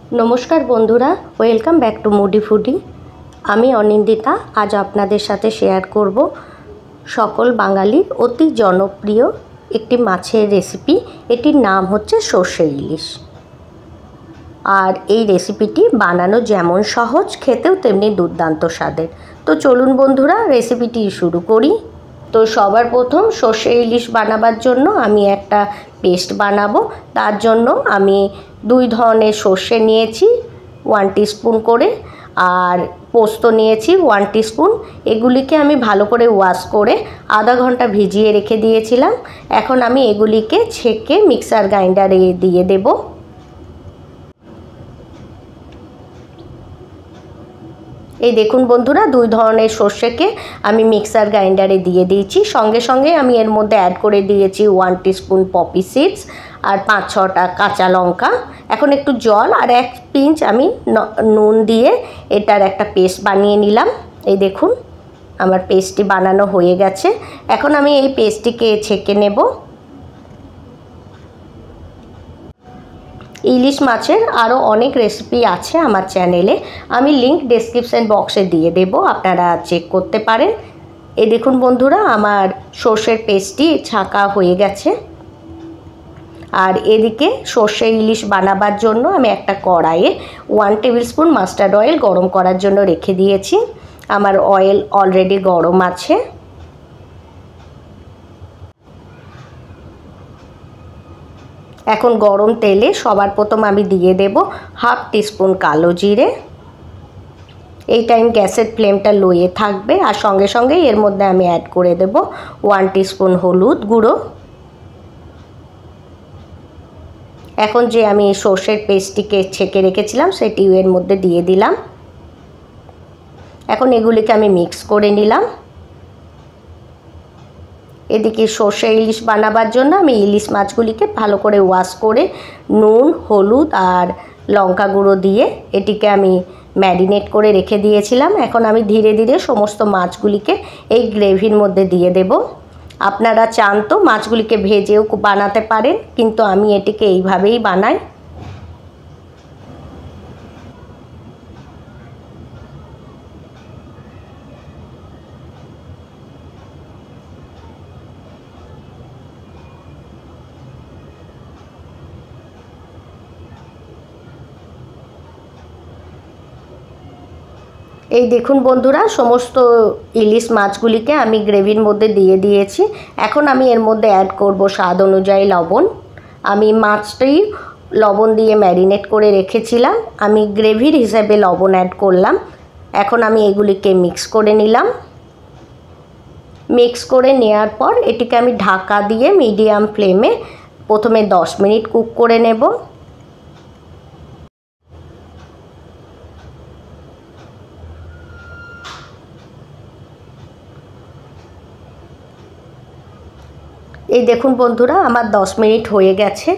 नमस्कार बंधुरा welcome back to मुडी फूडी। आमी अनिंदिता आज आपनादेर साथे शेयर करब सकल बांगालिर अति जनप्रिय एकटी माछेर रेसिपि। एटिर नाम होच्छे सर्षे इलिश और এই रेसिपिटी बानानो जेमन सहज खेतेও तेमनि दुर्दान्त स्वादेर। तो चलुन बंधुरा रेसिपिटी शुरू करी। तो सबार प्रथम सर्षे इलिश बानाबार जोन्नो आमी एकटा पेस्ट बानाबो। तार जोन्नो आमी दुई धरनेर सर्षे नियेछि 1 टीस्पुन करे और पोस्त नियेछि 1 टीस्पुन। एगुलिके आमी भालो करे वाश करे आधा घंटा भिजिए रेखे दिएछिलाम। एखन आमी एगुलिके छेके मिक्सार ग्राइंडारे दिए देब। এই দেখুন বন্ধুরা দুই ধরনের সরষেকে আমি মিক্সার গ্রাইন্ডারে দিয়ে দিয়েছি। সঙ্গে সঙ্গে আমি এর মধ্যে অ্যাড করে দিয়েছি 1 টিস্পুন পপি সিডস আর 5-6টা কাঁচা লঙ্কা। এখন একটু জল আর 1 পিঞ্চ আমি নুন দিয়ে এটার একটা পেস্ট বানিয়ে নিলাম। এই দেখুন আমার পেস্টটি বানানো হয়ে গেছে। এখন আমি এই পেস্টটিকে ছেঁকে নেব। ইলিশ মাছের আরও অনেক রেসিপি আছে আমার চ্যানেলে, আমি লিংক ডেসক্রিপশন বক্সে দিয়ে দেব, আপনারা চেক করতে পারেন। এই দেখুন বন্ধুরা আমার সর্ষের পেস্টটি ছাঁকা হয়ে গেছে। আর এদিকে সর্ষে ইলিশ বানাবার জন্য আমি একটা কড়াইয়ে 1 টেবিল স্পুন মাস্টার্ড অয়েল গরম করার জন্য রেখে দিয়েছি। আমার অয়েল অলরেডি গরম আছে। এখন গরম তেলে সবার প্রথম আমি দিয়ে দেব 1/2 টিস্পুন কালো জিরে। এই টাইম গ্যাসের ফ্লেমটা লোয়ে থাকবে। আর সঙ্গে সঙ্গে এর মধ্যে আমি অ্যাড করে দেব 1 টিস্পুন হলুদ গুঁড়ো। এখন যে আমি সর্ষের পেস্টটিকে ছেঁকে রেখেছিলাম সেটি এর মধ্যে দিয়ে দিলাম। এখন এগুলিকে আমি মিক্স করে নিলাম। এদিকে সর্ষে ইলিশ বানাবার জন্য আমি ইলিশ মাছগুলিকে ভালো করে ওয়াশ করে নুন হলুদ আর লঙ্কা গুঁড়ো দিয়ে এটিকে আমি ম্যারিনেট করে রেখে দিয়েছিলাম। এখন আমি ধীরে ধীরে সমস্ত মাছগুলিকে এই গ্রেভির মধ্যে দিয়ে দেব। আপনারা চান তো মাছগুলিকে ভেজেও বানাতে পারেন, কিন্তু আমি এটিকে এইভাবেই বানাই। এই দেখুন বন্ধুরা সমস্ত ইলিশ মাছগুলিকে আমি গ্রেভির মধ্যে দিয়ে দিয়েছি। এখন আমি এর মধ্যে অ্যাড করব স্বাদ অনুযায়ী লবণ। আমি মাছটি লবণ দিয়ে ম্যারিনেট করে রেখেছিলাম, আমি গ্রেভির হিসেবে লবণ অ্যাড করলাম। এখন আমি এগুলিকে মিক্স করে নিলাম। মিক্স করে নেওয়ার পর এটিকে আমি ঢাকা দিয়ে মিডিয়াম ফ্লেমে প্রথমে 10 মিনিট কুক করে নেব। এই দেখুন বন্ধুরা আমার 10 মিনিট হয়ে গেছে।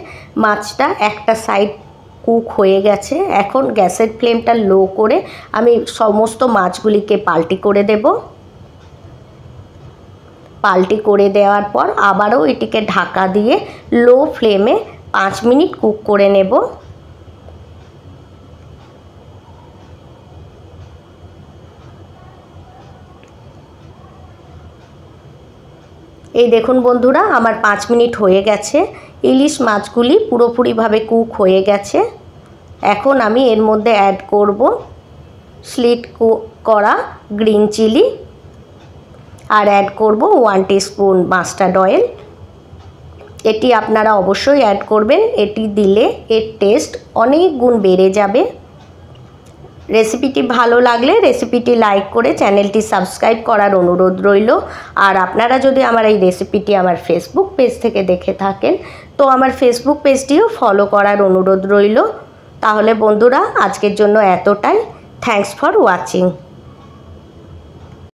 মাছটা একটা সাইড কুক হয়ে গেছে। এখন গ্যাসের ফ্লেমটা লো করে আমি সমস্ত মাছগুলিকে পাল্টি করে দেব। পাল্টি করে দেওয়ার পর আবারও এটিকে ঢাকা দিয়ে লো ফ্লেমে 5 মিনিট কুক করে নেব। এই দেখুন বন্ধুরা আমার 5 মিনিট হয়ে গেছে। ইলিশ মাছগুলি পুরোপুরিভাবে কুক হয়ে গেছে। এখন আমি এর মধ্যে অ্যাড করব স্লিট করা গ্রিন চিলি আর অ্যাড করব 1 টিস্পুন মাস্টার্ড অয়েল। এটি আপনারা অবশ্যই অ্যাড করবেন, এটি দিলে এর টেস্ট অনেক গুণ বেড়ে যাবে। রেসিপিটি ভালো লাগলে রেসিপিটি লাইক করে চ্যানেলটি সাবস্ক্রাইব করার অনুরোধ রইল। আর আপনারা যদি আমার এই রেসিপিটি আমার ফেসবুক পেজ থেকে দেখে থাকেন তো আমার ফেসবুক পেজটিও ফলো করার অনুরোধ রইল। তাহলে বন্ধুরা আজকের জন্য এতটাই। Thanks for watching.